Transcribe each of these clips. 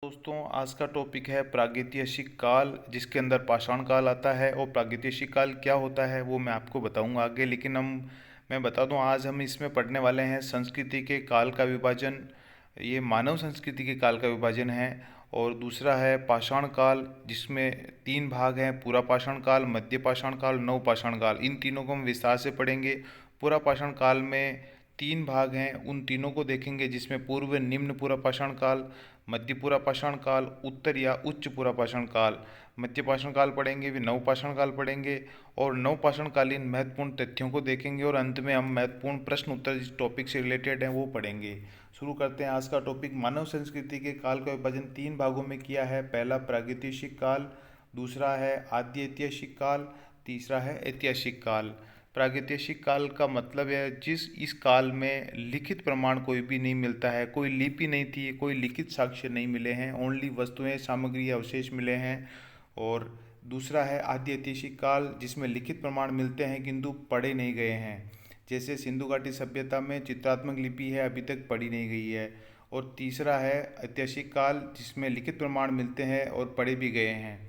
दोस्तों, आज का टॉपिक है प्रागैतिहासिक काल, जिसके अंदर पाषाण काल आता है। और प्रागैतिहासिक काल क्या होता है वो मैं आपको बताऊंगा आगे, लेकिन मैं बता दूं, आज हम इसमें पढ़ने वाले हैं संस्कृति के काल का विभाजन। ये मानव संस्कृति के काल का विभाजन है। और दूसरा है पाषाण काल, जिसमें तीन भाग हैं: पूरा पाषाण काल, मध्य पाषाण काल, नव पाषाण काल। इन तीनों को हम विस्तार से पढ़ेंगे। पूरा पाषाण काल में तीन भाग हैं, उन तीनों को देखेंगे, जिसमें पूर्व निम्न पूरा पाषाण काल, मध्य पूरा पाषाण काल, उत्तर या उच्च पूरा पाषाण काल। मध्य पाषाण काल पढ़ेंगे, फिर नव पाषाण काल पढ़ेंगे और नव पाषाण कालीन महत्वपूर्ण तथ्यों को देखेंगे, और अंत में हम महत्वपूर्ण प्रश्न उत्तर जिस टॉपिक से रिलेटेड हैं वो पढ़ेंगे। शुरू करते हैं आज का टॉपिक। मानव संस्कृति के काल का विभाजन तीन भागों में किया है। पहला प्रागैतिहासिक काल, दूसरा है आदि ऐतिहासिक काल, तीसरा है ऐतिहासिक काल। प्रागैतिहासिक काल का मतलब है इस काल में लिखित प्रमाण कोई भी नहीं मिलता है, कोई लिपि नहीं थी, कोई लिखित साक्ष्य नहीं मिले हैं, ओनली वस्तुएं, सामग्री, अवशेष मिले हैं। और दूसरा है आदि ऐतिहासिक काल, जिसमें लिखित प्रमाण मिलते हैं किंतु पढ़े नहीं गए हैं। जैसे सिंधु घाटी सभ्यता में चित्रात्मक लिपि है, अभी तक पढ़ी नहीं गई है। और तीसरा है ऐतिहासिक काल, जिसमें लिखित प्रमाण मिलते हैं और पढ़े भी गए हैं।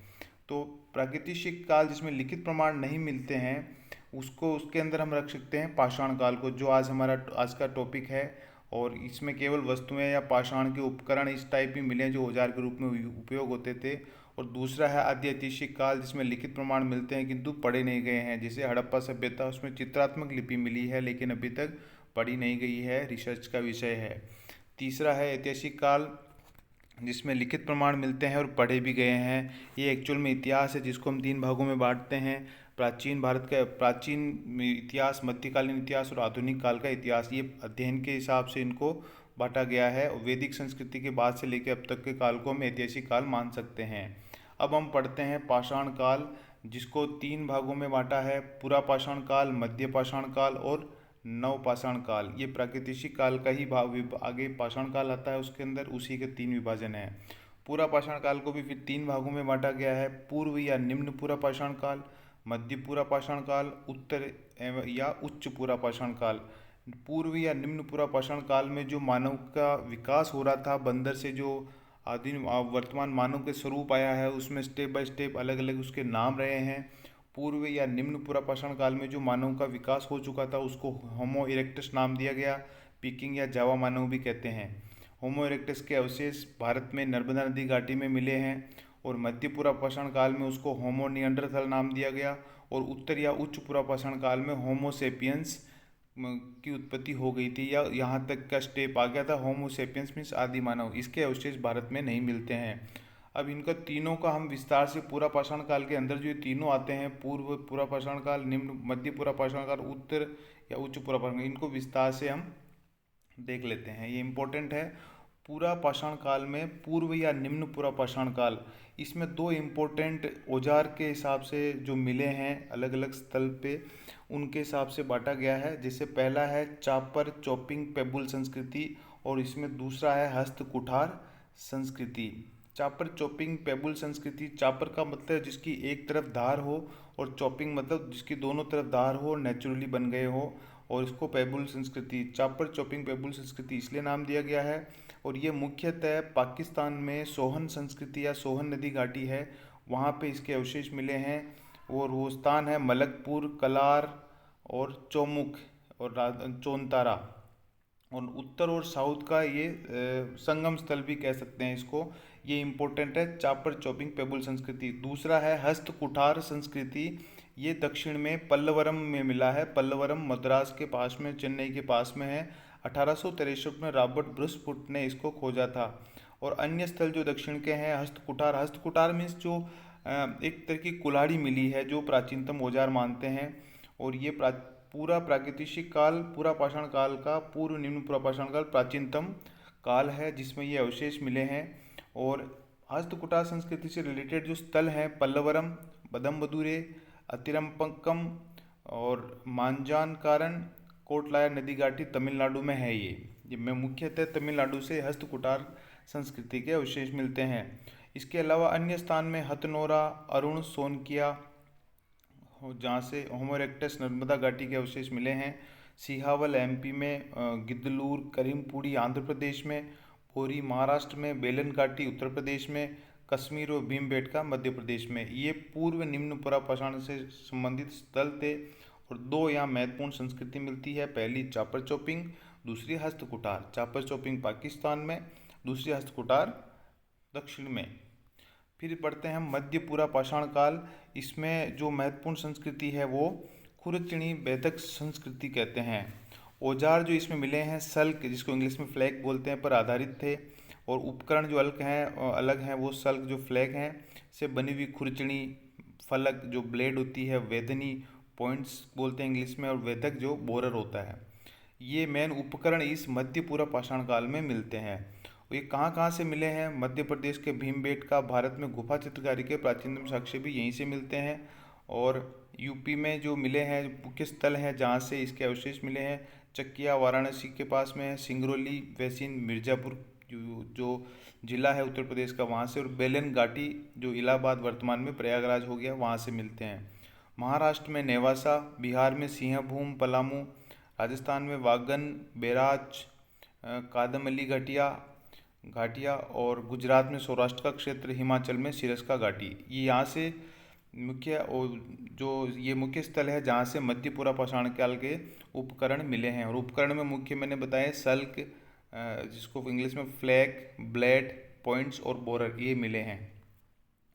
तो प्रागैतिहासिक काल जिसमें लिखित प्रमाण नहीं मिलते हैं, उसको उसके अंदर हम रख सकते हैं पाषाण काल को, जो आज का टॉपिक है। और इसमें केवल वस्तुएं या पाषाण के उपकरण इस टाइप ही मिले हैं जो औजार के रूप में उपयोग होते थे। और दूसरा है आदि ऐतिहासिक काल, जिसमें लिखित प्रमाण मिलते हैं किंतु पढ़े नहीं गए हैं। जैसे हड़प्पा सभ्यता, उसमें चित्रात्मक लिपि मिली है लेकिन अभी तक पढ़ी नहीं गई है, रिसर्च का विषय है। तीसरा है ऐतिहासिक काल, जिसमें लिखित प्रमाण मिलते हैं और पढ़े भी गए हैं। ये एक्चुअल में इतिहास है, जिसको हम तीन भागों में बांटते हैं: प्राचीन भारत का प्राचीन इतिहास, मध्यकालीन इतिहास और आधुनिक काल का इतिहास। ये अध्ययन के हिसाब से इनको बांटा गया है। वैदिक संस्कृति के बाद से लेकर अब तक के काल को हम ऐतिहासिक काल मान सकते हैं। अब हम पढ़ते हैं पाषाण काल, जिसको तीन भागों में बांटा है: पूरा पाषाण काल, मध्य पाषाण काल और नव पाषाण काल। ये प्रागैतिहासिक काल का ही आगे पाषाण काल आता है, उसके अंदर उसी के तीन विभाजन है। पूरा पाषाण काल को भी फिर तीन भागों में बांटा गया है: पूर्व या निम्न पूरा पाषाण काल, मध्य पूरा पाषाण काल, उत्तर या उच्च पूरा पाषाण काल। पूर्व या निम्न पूरा पाषाण काल में जो मानव का विकास हो रहा था, बंदर से जो आदिम वर्तमान मानव के स्वरूप आया है, उसमें स्टेप बाय स्टेप अलग अलग उसके नाम रहे हैं। पूर्व या निम्न पूरा पाषाण काल में जो मानव का विकास हो चुका था, उसको होमो इरेक्टस नाम दिया गया। पीकिंग या जावा मानव भी कहते हैं। होमो इरेक्टस के अवशेष भारत में नर्मदा नदी घाटी में मिले हैं। और मध्य पूरा पाषाण काल में उसको होमो निएंडरथल नाम दिया गया। और उत्तर या उच्च पूरा पाषाण काल में होमो सेपियंस की उत्पत्ति हो गई थी, या यहाँ तक का स्टेप आ गया था। होमो सेपियंस मीन्स आदि मानव। इसके अवशेष भारत में नहीं मिलते हैं। अब इनका तीनों का हम विस्तार से, पूरा पाषाण काल के अंदर जो ये तीनों आते हैं, पूर्व पूरा पाषाण काल, निम्न मध्य पूरा पाषाण काल, उत्तर या उच्च पूरा पाषाण काल, इनको विस्तार से हम देख लेते हैं। ये इम्पोर्टेंट है। पूरा पाषाण काल में पूर्व या निम्न पूरा पाषाण काल, इसमें दो इम्पोर्टेंट औजार के हिसाब से जो मिले हैं अलग अलग स्थल पे, उनके हिसाब से बांटा गया है। जैसे पहला है चापर चॉपिंग पेबुल संस्कृति, और इसमें दूसरा है हस्त कुठार संस्कृति। चापर चॉपिंग पेबुल संस्कृति, चापर का मतलब है जिसकी एक तरफ धार हो, और चॉपिंग मतलब जिसकी दोनों तरफ धार हो और नेचुरली बन गए हो, और इसको पेबुल संस्कृति, चापर चॉपिंग पेबुल संस्कृति इसलिए नाम दिया गया है। और ये मुख्यतः पाकिस्तान में सोहन संस्कृति या सोहन नदी घाटी है, वहाँ पे इसके अवशेष मिले हैं। और वो स्थान है मलकपुर, कलार और चौमुख और चौनतारा। और उत्तर और साउथ का ये संगम स्थल भी कह सकते हैं इसको। ये इम्पोर्टेंट है, चापर चॉपिंग पेबुल संस्कृति। दूसरा है हस्त कुठार संस्कृति। ये दक्षिण में पल्लवरम में मिला है। पल्लवरम मद्रास के पास में, चेन्नई के पास में है। 1863 में रॉबर्ट ब्रुसफुट ने इसको खोजा था। और अन्य स्थल जो दक्षिण के हैं, हस्तकुठार। हस्तकुठार मीन्स जो एक तरह की कुल्हाड़ी मिली है, जो प्राचीनतम औजार मानते हैं। और ये पूरा प्रागैतिहासिक काल, पूरा पाषाण काल का पूर्व निम्न पूरा पाषाण काल प्राचीनतम काल है, जिसमें ये अवशेष मिले हैं। और हस्तकुटार संस्कृति से रिलेटेड जो स्थल हैं, पल्लवरम, बदमबदुरे, अतिरम्पक्कम और मांजानकारन, कोटलाया नदी घाटी तमिलनाडु में है। ये में मुख्यतः तमिलनाडु से हस्तकुटार संस्कृति के अवशेष मिलते हैं। इसके अलावा अन्य स्थान में हथनोरा, अरुण सोनकिया, जहाँ से होमो इरेक्टस नर्मदा घाटी के अवशेष मिले हैं। सिहावल एमपी में, गिद्धलूर, करीमपुरी आंध्र प्रदेश में, बोरी महाराष्ट्र में, बेलन घाटी उत्तर प्रदेश में, कश्मीर और भीमबेटका मध्य प्रदेश में। ये पूर्व निम्न पुरापाषाण से संबंधित स्थल थे और दो यहाँ महत्वपूर्ण संस्कृति मिलती है। पहली चापर चौपिंग, दूसरी हस्त कुठार। चापर चौपिंग पाकिस्तान में, दूसरी हस्त कुठार दक्षिण में। फिर पढ़ते हैं मध्य पुरापाषाण काल। इसमें जो महत्वपूर्ण संस्कृति है वो खुरचनी वैदिक संस्कृति कहते हैं। औजार जो इसमें मिले हैं सल्क, जिसको इंग्लिश में फ्लैग बोलते हैं, पर आधारित थे। और उपकरण जो अलग हैं वो सल्क जो फ्लैग हैं से बनी हुई खुरचनी, फलक जो ब्लेड होती है, वेदनी पॉइंट्स बोलते हैं इंग्लिश में, और वेदक जो बोरर होता है। ये मेन उपकरण इस मध्य पुरापाषाण काल में मिलते हैं। ये कहाँ कहाँ से मिले हैं? मध्य प्रदेश के भीमबेटका, भारत में गुफा चित्रकारी के प्राचीनतम साक्ष्य भी यहीं से मिलते हैं। और यूपी में जो मिले हैं मुख्य स्थल हैं जहाँ से इसके अवशेष मिले हैं, चकिया वाराणसी के पास में है, सिंगरौली, वैसीन, मिर्ज़ापुर जो जिला है उत्तर प्रदेश का वहाँ से, और बेलन घाटी जो इलाहाबाद वर्तमान में प्रयागराज हो गया वहाँ से मिलते हैं। महाराष्ट्र में नेवासा, बिहार में सिंहभूम पलामू, राजस्थान में वागन, बैराज, कादमली घाटिया, और गुजरात में सौराष्ट्र का क्षेत्र, हिमाचल में सिरस्का घाटी। ये यहाँ से मुख्य स्थल है जहाँ से मध्य पुरापाषाण काल के उपकरण मिले हैं। और उपकरण में मुख्य मैंने बताया सल्क, जिसको इंग्लिश में फ्लैग, ब्लेड, पॉइंट्स और बोरर, ये मिले हैं।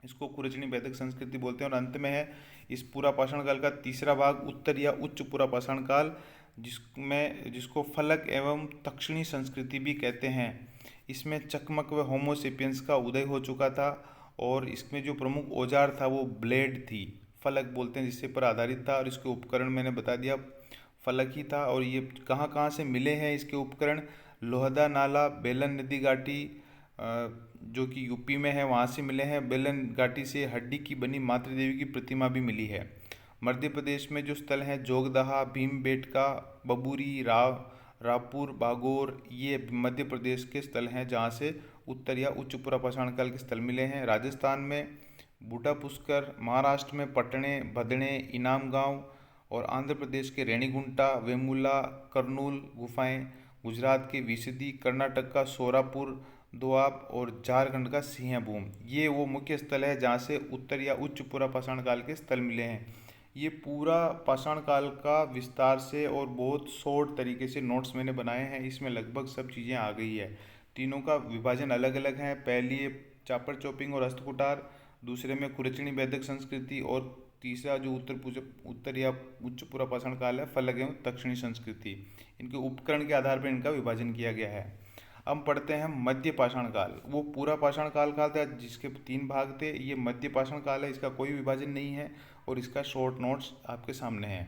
इसको खुरचनी वैदिक संस्कृति बोलते हैं। और अंत में है इस पुरापाषाण काल का तीसरा भाग, उत्तर या उच्च पुरापाषाण काल, जिसको फलक एवं दक्षिणी संस्कृति भी कहते हैं। इसमें चकमक व होमोसेपियंस का उदय हो चुका था और इसमें जो प्रमुख औजार था वो ब्लेड थी, फलक बोलते हैं जिससे पर आधारित था। और इसके उपकरण मैंने बता दिया फलक ही था। और ये कहाँ कहाँ से मिले हैं इसके उपकरण? लोहदा नाला, बेलन नदी घाटी जो कि यूपी में है वहाँ से मिले हैं। बेलन घाटी से हड्डी की बनी मातृ देवी की प्रतिमा भी मिली है। मध्य प्रदेश में जो स्थल हैं जोगदहा, भीमबेटका, बबूरी, रायपुर, बागोर, ये मध्य प्रदेश के स्थल हैं जहाँ से उत्तर या उच्च पुरापाषाण काल के स्थल मिले हैं। राजस्थान में बूटा पुष्कर, महाराष्ट्र में पटने, भदणे, इनाम गांव, और आंध्र प्रदेश के रेणीगुंटा, वेमुला, कर्नूल गुफाएं, गुजरात के विसदी, कर्नाटक का सोरापुर, दोआब, और झारखंड का सिंहभूम, ये वो मुख्य स्थल है जहाँ से उत्तर या उच्च पुरापाषाण काल के स्थल मिले हैं। ये पूरा पाषाण काल का विस्तार से और बहुत शॉर्ट तरीके से नोट्स मैंने बनाए हैं। इसमें लगभग सब चीज़ें आ गई है। तीनों का विभाजन अलग अलग है। पहली चापर चौपिंग और हस्तकुटार, दूसरे में खुरचनी वैदिक संस्कृति, और तीसरा जो उत्तर या उच्च पुरापाषाण काल है फलक एवं दक्षिणी संस्कृति। इनके उपकरण के आधार पर इनका विभाजन किया गया है। अब पढ़ते हैं मध्य पाषाण काल। वो पूरा पाषाण काल था जिसके 3 भाग थे। ये मध्य पाषाण काल है, इसका कोई विभाजन नहीं है और इसका शॉर्ट नोट्स आपके सामने है।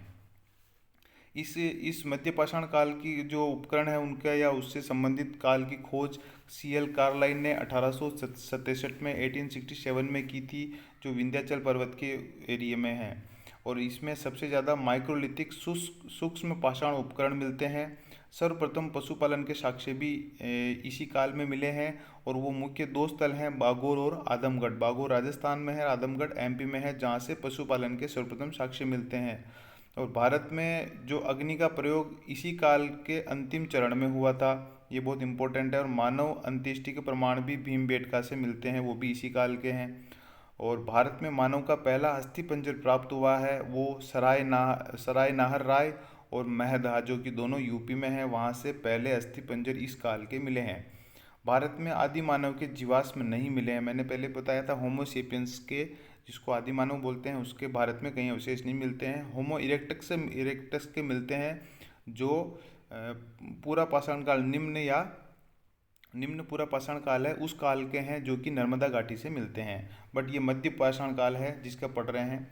इस मध्य पाषाण काल की जो उपकरण है उनका या उससे संबंधित काल की खोज CL कार्लाइन ने 1867 में 1867 में की थी, जो विंध्याचल पर्वत के एरिया में है। और इसमें सबसे ज़्यादा माइक्रोलिथिक सूक्ष्म पाषाण उपकरण मिलते हैं। सर्वप्रथम पशुपालन के साक्ष्य भी इसी काल में मिले हैं और वो मुख्य 2 स्थल हैं, बागोर और आदमगढ़। बागोर राजस्थान में है, आदमगढ़ MP में है, जहाँ से पशुपालन के सर्वप्रथम साक्ष्य मिलते हैं। और भारत में जो अग्नि का प्रयोग इसी काल के अंतिम चरण में हुआ था, ये बहुत इंपॉर्टेंट है। और मानव अंत्येष्टि के प्रमाण भी भीमबेटका से मिलते हैं, वो भी इसी काल के हैं। और भारत में मानव का पहला अस्थि पंजर प्राप्त हुआ है, वो सराय नाहर राय और महदहा, जो कि दोनों यूपी में हैं, वहाँ से पहले अस्थि पंजर इस काल के मिले हैं। भारत में आदि मानव के जीवाश्म नहीं मिले हैं। मैंने पहले बताया था होमोसेपियंस के, जिसको आदि मानव बोलते हैं, उसके भारत में कहीं अवशेष नहीं मिलते हैं। होमो इरेक्टस के मिलते हैं, जो पूरा पाषाण काल निम्न पूरा पाषाण काल है उस काल के हैं, जो कि नर्मदा घाटी से मिलते हैं। बट ये मध्य पाषाण काल है जिसका पढ़ रहे हैं।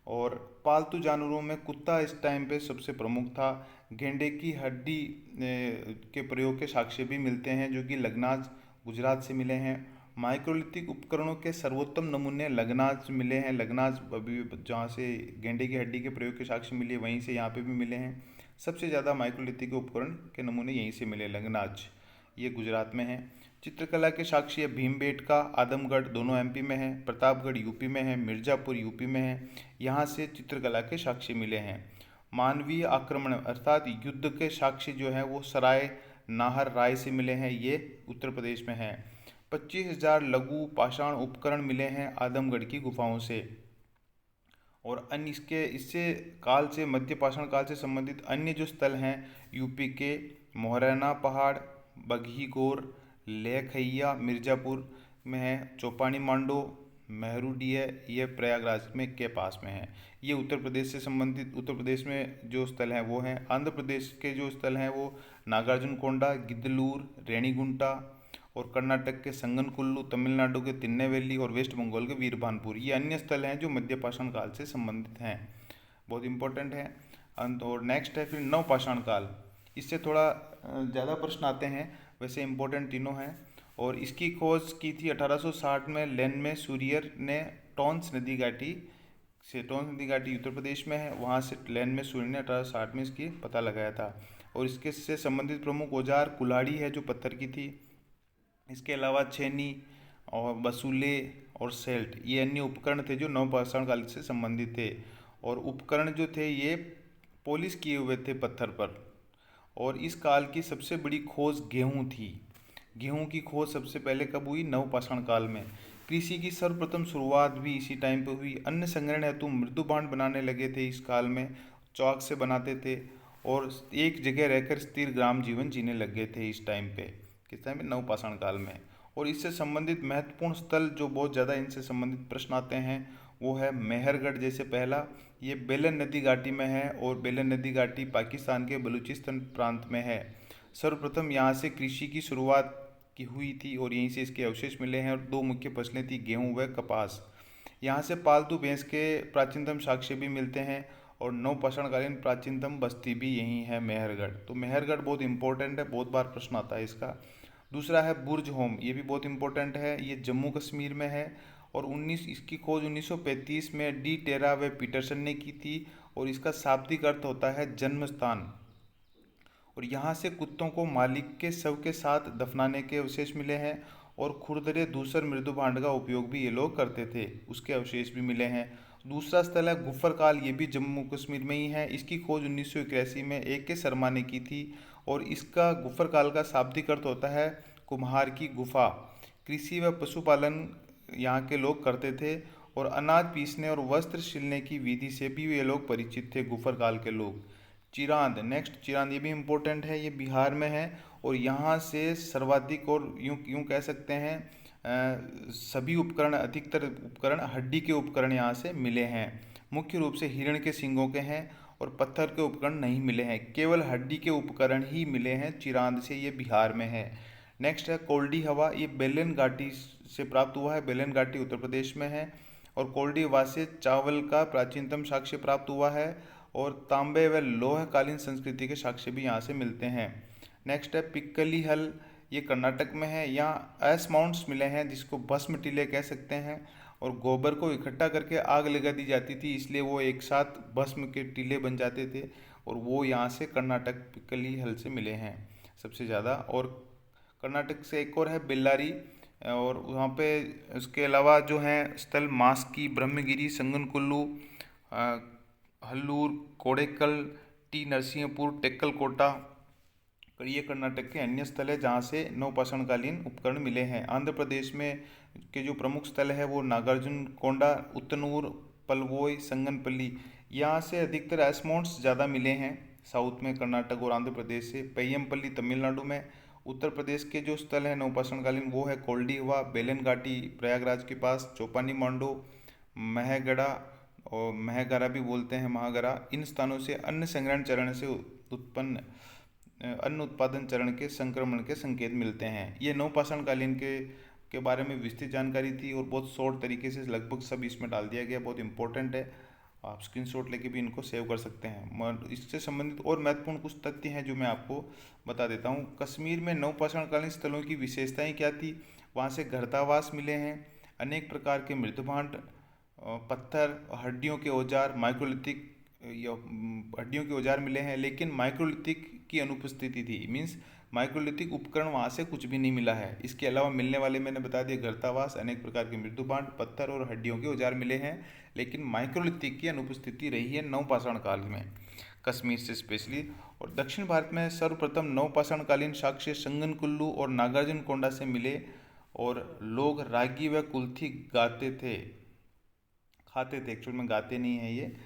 और पालतू जानवरों में कुत्ता इस टाइम पे सबसे प्रमुख था। गेंडे की हड्डी के प्रयोग के साक्ष्य भी मिलते हैं, जो कि लगनाज गुजरात से मिले हैं। माइक्रोलिथिक उपकरणों के सर्वोत्तम नमूने लगनाज मिले हैं। लगनाज अभी जहाँ से गेंडे की हड्डी के प्रयोग के साक्ष्य मिले, वहीं से यहाँ पे भी मिले हैं। सबसे ज़्यादा माइक्रोलिथिक उपकरण के नमूने यहीं से मिले, लगनाज, ये गुजरात में है। चित्रकला के साक्ष्य भीमबेटका, आदमगढ़ दोनों MP में है, प्रतापगढ़ यूपी में है, मिर्ज़ापुर यूपी में है, यहाँ से चित्रकला के साक्ष्य मिले हैं। मानवीय आक्रमण अर्थात युद्ध के साक्ष्य जो है वो सराय नाहर राय से मिले हैं, ये उत्तर प्रदेश में है। 25,000 लघु पाषाण उपकरण मिले हैं आदमगढ़ की गुफाओं से। और अन्य इससे काल से, मध्य पाषाण काल से संबंधित अन्य जो स्थल हैं, यूपी के मोहराना पहाड़, बघीगोर, लेखैया मिर्ज़ापुर में है, चौपानी मांडो, मेहरुडीह, ये प्रयागराज में के पास में है। ये उत्तर प्रदेश से संबंधित, उत्तर प्रदेश में जो स्थल हैं वो हैं। आंध्र प्रदेश के जो स्थल हैं वो नागार्जुन कोंडा, गिद्धलूर, रेणीगुंटा, और कर्नाटक के संगनकुल्लू, तमिलनाडु के तिन्नेवेली और वेस्ट बंगाल के वीरभानपुर, ये अन्य स्थल हैं जो मध्य पाषाण काल से संबंधित हैं, बहुत इंपॉर्टेंट है। और नेक्स्ट है फिर नवपाषाण काल। इससे थोड़ा ज़्यादा प्रश्न आते हैं, वैसे इंपॉर्टेंट तीनों हैं। और इसकी खोज की थी 1860 में लेन में सूरियर ने टॉन्स नदी घाटी से। टॉन्स नदी घाटी उत्तर प्रदेश में है, वहाँ से लेन में सूर्य ने 1860 में इसकी पता लगाया था। और इसके से संबंधित प्रमुख औजार कुल्हाड़ी है जो पत्थर की थी। इसके अलावा छेनी और बसूले और सेल्ट, ये अन्य उपकरण थे जो नवपाषाण काल से संबंधित थे। और उपकरण जो थे ये पॉलिश किए हुए थे पत्थर पर। और इस काल की सबसे बड़ी खोज गेहूं थी। गेहूं की खोज सबसे पहले कब हुई? नवपाषाण काल में। कृषि की सर्वप्रथम शुरुआत भी इसी टाइम पे हुई। अन्न संग्रहण हेतु मृदु भांड बनाने लगे थे इस काल में, चौक से बनाते थे, और एक जगह रहकर स्थिर ग्राम जीवन जीने लग गए थे इस टाइम पे। किस टाइम पे? नवपाषाण काल में। और इससे संबंधित महत्वपूर्ण स्थल जो बहुत ज़्यादा इनसे संबंधित प्रश्न आते हैं वो है मेहरगढ़। जैसे पहला, ये बेलन नदी घाटी में है, और बेलन नदी घाटी पाकिस्तान के बलूचिस्तान प्रांत में है। सर्वप्रथम यहाँ से कृषि की शुरुआत की हुई थी और यहीं से इसके अवशेष मिले हैं। और दो मुख्य फसलें थी, गेहूं व कपास। यहाँ से पालतू भैंस के प्राचीनतम साक्ष्य भी मिलते हैं। और नवपाषाणकालीन प्राचीनतम बस्ती भी यही है, मेहरगढ़। तो मेहरगढ़ बहुत इंपॉर्टेंट है, बहुत बार प्रश्न आता है इसका। दूसरा है बुर्ज होम, ये भी बहुत इंपॉर्टेंट है, ये जम्मू कश्मीर में है। और इसकी खोज 1935 में डी टेरा व पीटरसन ने की थी। और इसका शाब्दिक अर्थ होता है जन्म स्थान। और यहाँ से कुत्तों को मालिक के शव के साथ दफनाने के अवशेष मिले हैं। और खुरदरे दूसर मृदु भांड का उपयोग भी ये लोग करते थे, उसके अवशेष भी मिले हैं। दूसरा स्थल है गुफर काल, ये भी जम्मू कश्मीर में ही है। इसकी खोज 1981 में AK शर्मा ने की थी। और इसका गुफर काल का शाब्दिक अर्थ होता है कुम्हार की गुफा। कृषि व पशुपालन यहाँ के लोग करते थे। और अनाज पीसने और वस्त्र सिलने की विधि से भी ये लोग परिचित थे, गुफर काल के लोग। चिरांद, नेक्स्ट चिरांद, ये भी इम्पोर्टेंट है, ये बिहार में है। और यहाँ से सर्वाधिक, और यूँ यूँ कह सकते हैं सभी उपकरण, अधिकतर उपकरण, हड्डी के उपकरण यहाँ से मिले हैं। मुख्य रूप से हिरण के सींगों के हैं, और पत्थर के उपकरण नहीं मिले हैं, केवल हड्डी के उपकरण ही मिले हैं चिरांद से। ये बिहार में है। नेक्स्ट है कोल्डी हवा, ये बेलन घाटी से प्राप्त हुआ है, बेलन घाटी उत्तर प्रदेश में है। और कोल्डी हवा से चावल का प्राचीनतम साक्ष्य प्राप्त हुआ है। और तांबे व लोहकालीन संस्कृति के साक्ष्य भी यहाँ से मिलते हैं। नेक्स्ट है पिक्कली हल, ये कर्नाटक में है। यहाँ एस माउंट्स मिले हैं जिसको भस्म टीले कह सकते हैं। और गोबर को इकट्ठा करके आग लगा दी जाती थी, इसलिए वो एक साथ भस्म के टीले बन जाते थे। और वो यहाँ से कर्नाटक पिक्कली हल से मिले हैं सबसे ज़्यादा। और कर्नाटक से एक और है बेल्लारी। और वहाँ पे उसके अलावा जो हैं स्थल मास्की, ब्रह्मगिरी, संगनकुल्लू, हल्लूर, कोडेक्कल, टी नरसिंहपुर, टेक्कलकोटा, ये कर्नाटक के अन्य स्थल है जहाँ से नवपाषाणकालीन उपकरण मिले हैं। आंध्र प्रदेश में के जो प्रमुख स्थल है वो नागार्जुन कोंडा, उतनूर, पलवोई, संगनपल्ली, यहाँ से अधिकतर एस्मोन्ट्स ज़्यादा मिले हैं साउथ में, कर्नाटक और आंध्र प्रदेश से। पय्यमपल्ली तमिलनाडु में। उत्तर प्रदेश के जो स्थल है नवपाषाणकालीन वो है कोल्डीहवा, बेलन घाटी प्रयागराज के पास, चौपानी मांडो, महगड़ा, और महगरा भी बोलते हैं, महागरा। इन स्थानों से अन्न संग्रहण चरण से उत्पन्न अन्न उत्पादन चरण के संक्रमण के संकेत मिलते हैं। ये नवपाषाणकालीन के बारे में विस्तृत जानकारी थी, और बहुत शॉर्ट तरीके से लगभग सब इसमें डाल दिया गया, बहुत इंपॉर्टेंट है। आप स्क्रीनशॉट लेके भी इनको सेव कर सकते हैं। इससे संबंधित और महत्वपूर्ण कुछ तथ्य हैं जो मैं आपको बता देता हूँ। कश्मीर में नवपाषाणकालीन स्थलों की विशेषताएं क्या थी? वहाँ से घरतावास मिले हैं, अनेक प्रकार के मृदुभांड, पत्थर, हड्डियों के औजार, माइक्रोलिथिक हड्डियों के औजार मिले हैं। लेकिन माइक्रोलिथिक की अनुपस्थिति थी, मीन्स माइक्रोलिथिक उपकरण वहाँ से कुछ भी नहीं मिला है। इसके अलावा मिलने वाले मैंने बता दिए, घरतावास, अनेक प्रकार के मृदुभांड, पत्थर और हड्डियों के औजार मिले हैं। लेकिन माइक्रोलिथिक की अनुपस्थिति रही है नवपाषाण काल में। कश्मीर से स्पेशली। और दक्षिण भारत में सर्वप्रथम नवपाषाणकालीन साक्ष्य संगनकुल्लू और नागार्जुन कोंडा से मिले और लोग रागी व कुल्थी गाते थे, खाते थे, एक्चुअल में गाते नहीं है ये,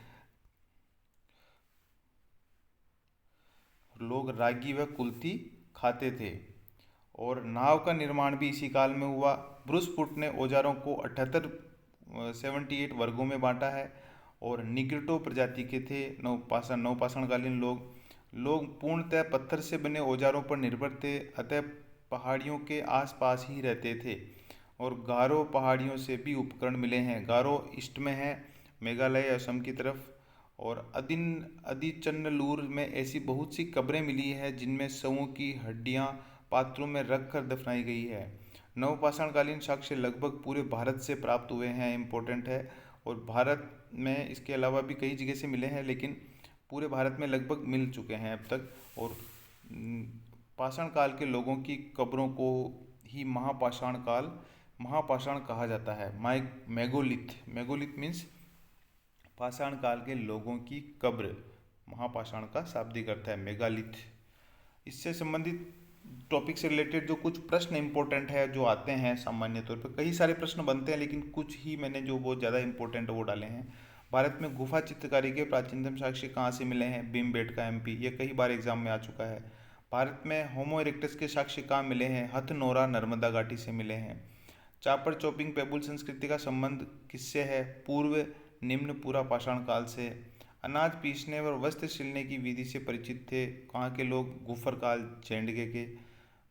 लोग रागी व कुल्थी खाते थे। और नाव का निर्माण भी इसी काल में हुआ। ब्रूसपुट ने औजारों को 78 वर्गों में बांटा है और निग्रिटो प्रजाति के थे नवपाषाणकालीन लोग पूर्णतः पत्थर से बने औजारों पर निर्भर थे, अतः पहाड़ियों के आसपास ही रहते थे। और गारो पहाड़ियों से भी उपकरण मिले हैं। गारो ईस्ट में है, मेघालय असम की तरफ। और अदिचन्नलूर में ऐसी बहुत सी कब्रें मिली है जिनमें शवों की हड्डियां पात्रों में रख कर दफनाई गई है। नवपाषाणकालीन साक्ष्य लगभग पूरे भारत से प्राप्त हुए हैं, इम्पोर्टेंट है। और भारत में इसके अलावा भी कई जगह से मिले हैं, लेकिन पूरे भारत में लगभग मिल चुके हैं अब तक। और पाषाण काल के लोगों की कब्रों को ही महापाषाण कहा जाता है। मेगोलिथ मीन्स पाषाण काल के लोगों की कब्र। महापाषाण का शाब्दिक अर्थ है मेगालिथ। इससे संबंधित टॉपिक से रिलेटेड जो कुछ प्रश्न इंपॉर्टेंट है जो आते हैं सामान्य तौर पर, कई सारे प्रश्न बनते हैं लेकिन कुछ ही मैंने जो बहुत ज़्यादा इंपॉर्टेंट वो डाले हैं। भारत में गुफा चित्रकारी के प्राचीनतम साक्ष्य कहाँ से मिले हैं? भीमबेटका एमपी, ये कई बार एग्जाम में आ चुका है। भारत में होमो इरेक्टस के साक्ष्य कहाँ मिले हैं? हथनोरा नर्मदा घाटी से मिले हैं। चापर चॉपिंग पेबुल संस्कृति का संबंध किससे है? पूर्व निम्न पूरा पाषाण काल से। अनाज पीसने और वस्त्र सिलने की विधि से परिचित थे कहाँ के लोग? गुफर काल, चैंडगे के।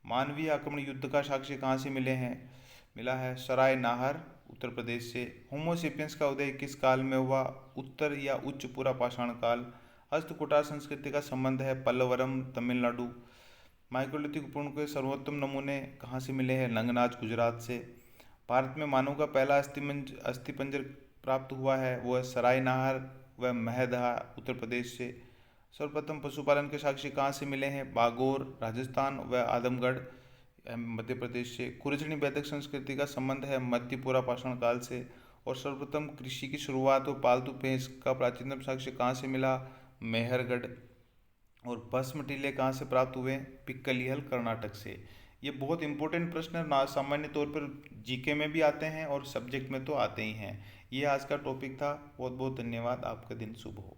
मानवीय आक्रमण युद्ध का साक्ष्य कहाँ से मिला है? सराय नाहर, उत्तर प्रदेश से। होमोसेपियंस का उदय किस काल में हुआ? उत्तर या उच्च पूरा पाषाण काल। हस्तकुटार संस्कृति का संबंध है पल्लवरम, तमिलनाडु। माइक्रोलिथिक उपकरण के सर्वोत्तम नमूने कहाँ से मिले हैं? नंगनाच, गुजरात से। भारत में मानव का पहला अस्थिपंजर प्राप्त हुआ है, वो है सराय नाहर व महदहा, उत्तर प्रदेश से। सर्वप्रथम पशुपालन के साक्ष्य कहाँ से मिले हैं? बागोर, राजस्थान व आदमगढ़, मध्य प्रदेश से। खुरचनी बैठक संस्कृति का संबंध है मध्य पूरा पाषाण काल से। और सर्वप्रथम कृषि की शुरुआत और पालतू भैंस का प्राचीनतम साक्ष्य कहाँ से मिला? मेहरगढ़। और भस्म टीले कहाँ से प्राप्त हुए? पिक्कलिहल, कर्नाटक से। ये बहुत इंपॉर्टेंट प्रश्न ना सामान्य तौर पर जीके में भी आते हैं और सब्जेक्ट में तो आते ही हैं। ये आज का टॉपिक था। बहुत बहुत धन्यवाद। आपका दिन शुभ हो।